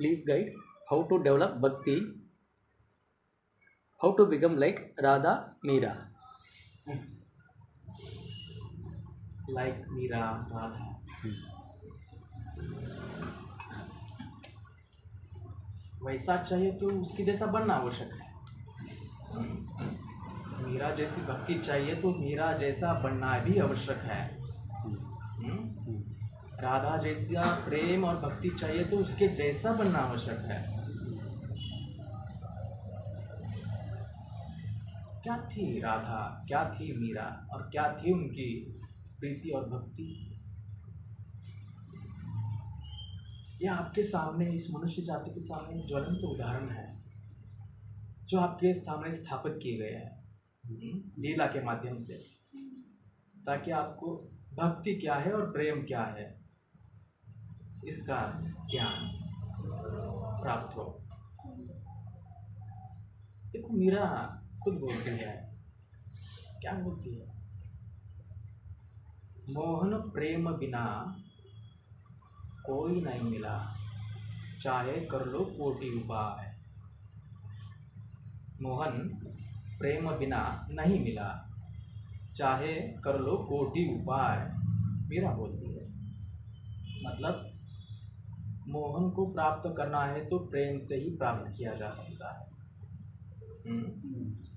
please guide how to develop bhakti, how to become like Radha Meera. Like Meera, Radha. वैसा चाहिए तो उसकी जैसा बनना आवश्यक है। मीरा जैसी भक्ति चाहिए तो मीरा जैसा बनना भी आवश्यक है। राधा जैसा प्रेम और भक्ति चाहिए तो उसके जैसा बनना आवश्यक है। क्या थी राधा, क्या थी मीरा और क्या थी उनकी प्रीति और भक्ति? यह आपके सामने, इस मनुष्य जाति के सामने एक ज्वलंत उदाहरण है जो आपके सामने स्थापित किए गए हैं लीला के माध्यम से, ताकि आपको भक्ति क्या है और प्रेम क्या है इसका ज्ञान प्राप्त हो। देखो मीरा खुद बोलती है, क्या बोलती है? मोहन प्रेम बिना कोई नहीं मिला, चाहे कर लो कोटि उपाय। मोहन प्रेम बिना नहीं मिला, चाहे कर लो कोटि उपाय। मीरा बोलती है मतलब मोहन को प्राप्त करना है तो प्रेम से ही प्राप्त किया जा सकता है।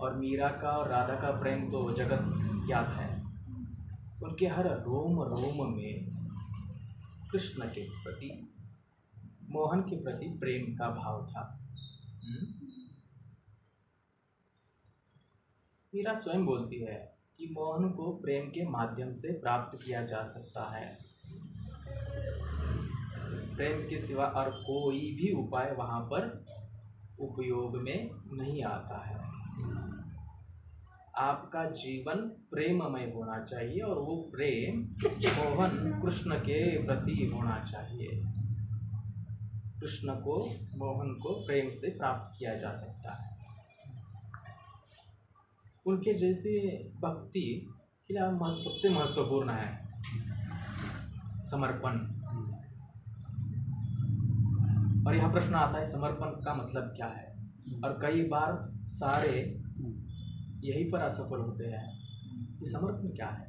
और मीरा का और राधा का प्रेम तो जगत ज्ञात है। उनके हर रोम रोम में कृष्ण के प्रति, मोहन के प्रति प्रेम का भाव था। मीरा स्वयं बोलती है कि मोहन को प्रेम के माध्यम से प्राप्त किया जा सकता है। प्रेम के सिवा और कोई भी उपाय वहाँ पर उपयोग में नहीं आता है। आपका जीवन प्रेममय होना चाहिए और वो प्रेम मोहन कृष्ण के प्रति होना चाहिए। कृष्ण को, मोहन को प्रेम से प्राप्त किया जा सकता है। उनके जैसे भक्ति के लिए सबसे महत्वपूर्ण है समर्पण। और यह प्रश्न आता है समर्पण का मतलब क्या है, और कई बार सारे यही पर असफल होते हैं कि समर्पण क्या है।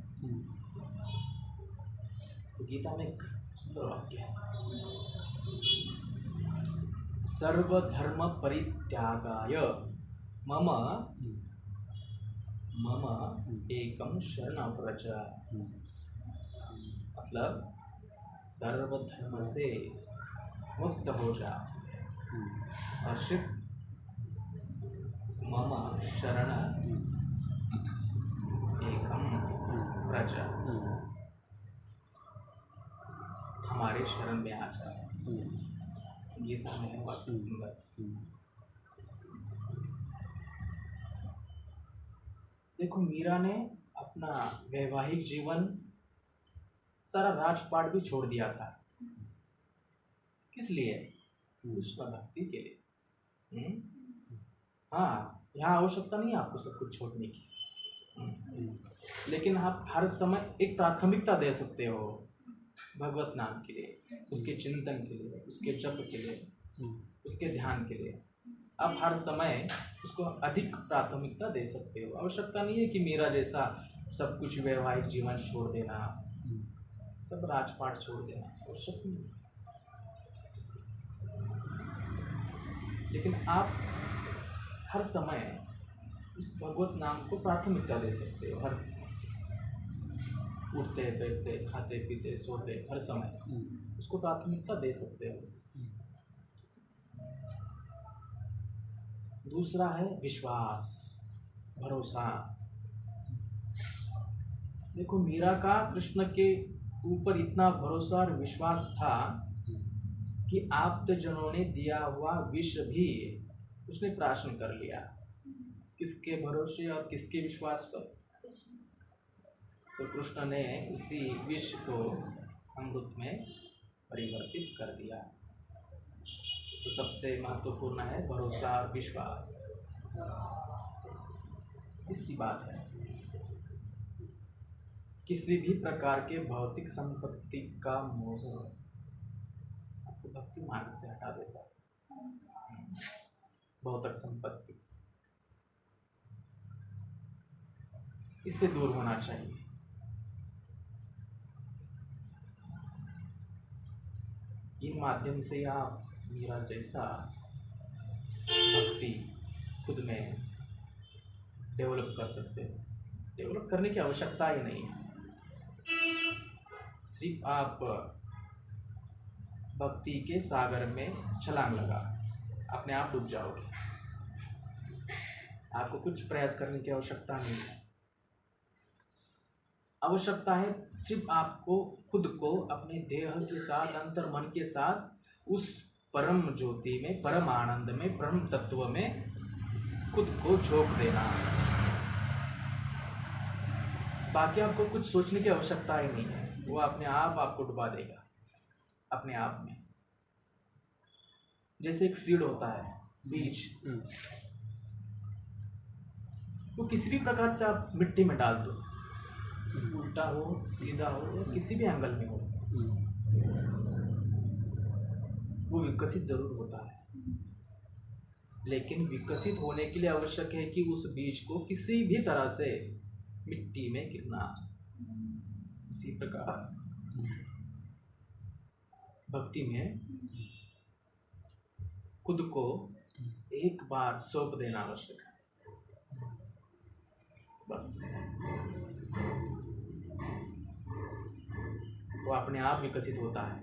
तो गीता में एक सुंदर वाक्य है, सर्वधर्म परित्यागाय मम एकम शरणं व्रज। मतलब सर्वधर्म से मुक्त हो जा और सिर्फ मम शरण एकम व्रज, हमारे शरण में आ जा। गीता में है वाक्य सुंदर। देखो मीरा ने अपना वैवाहिक जीवन, सारा राजपाट भी छोड़ दिया था। किस लिए? कृष्ण भक्ति के लिए। हाँ, यहाँ आवश्यकता नहीं है आपको सब कुछ छोड़ने की, लेकिन आप हर समय एक प्राथमिकता दे सकते हो भगवत नाम के लिए, उसके चिंतन के लिए, उसके जप के लिए, उसके ध्यान के लिए। आप हर समय उसको अधिक प्राथमिकता दे सकते हो। आवश्यकता नहीं है कि मेरा जैसा सब कुछ वैवाहिक जीवन छोड़ देना, सब राजपाट छोड़ देना, आवश्यक नहीं। लेकिन आप हर समय इस भगवत नाम को प्राथमिकता दे सकते हो। हर उठते बैठते, खाते पीते, सोते, हर समय उसको प्राथमिकता दे सकते हो। दूसरा है विश्वास, भरोसा। देखो मीरा का कृष्ण के ऊपर इतना भरोसा और विश्वास था कि आप्तजनों ने दिया हुआ विष भी उसने प्राशन कर लिया। किसके भरोसे और किसके विश्वास पर? तो कृष्ण ने उसी विष को अमृत में परिवर्तित कर दिया। तो सबसे महत्वपूर्ण है भरोसा और विश्वास। तीसरी बात है, किसी भी प्रकार के भौतिक संपत्ति का मोह आपको भक्ति मार्ग से हटा देता है। भौतिक संपत्ति, इससे दूर होना चाहिए। इन माध्यम से आप मीरा जैसा भक्ति खुद में डेवलप कर सकते हो। डेवलप करने की आवश्यकता ही नहीं है, सिर्फ आप भक्ति के सागर में छलांग लगा, अपने आप डूब जाओगे। आपको कुछ प्रयास करने की आवश्यकता नहीं है। आवश्यकता है सिर्फ आपको खुद को अपने देह के साथ, अंतर मन के साथ उस परम ज्योति में, परम आनंद में, परम तत्व में खुद को झोंक देना। बाकी आपको कुछ सोचने की आवश्यकता ही नहीं है, वो अपने आप आपको डुबा देगा अपने आप में। जैसे एक सीड होता है, बीज, वो किसी भी प्रकार से आप मिट्टी में डाल दो, उल्टा हो, सीधा हो, या किसी भी एंगल में हो, वो विकसित जरूर होता है। लेकिन विकसित होने के लिए आवश्यक है कि उस बीज को किसी भी तरह से मिट्टी में गिरना। इसी प्रकार भक्ति में खुद को एक बार सौंप देना आवश्यक है, बस। वो अपने आप विकसित होता है।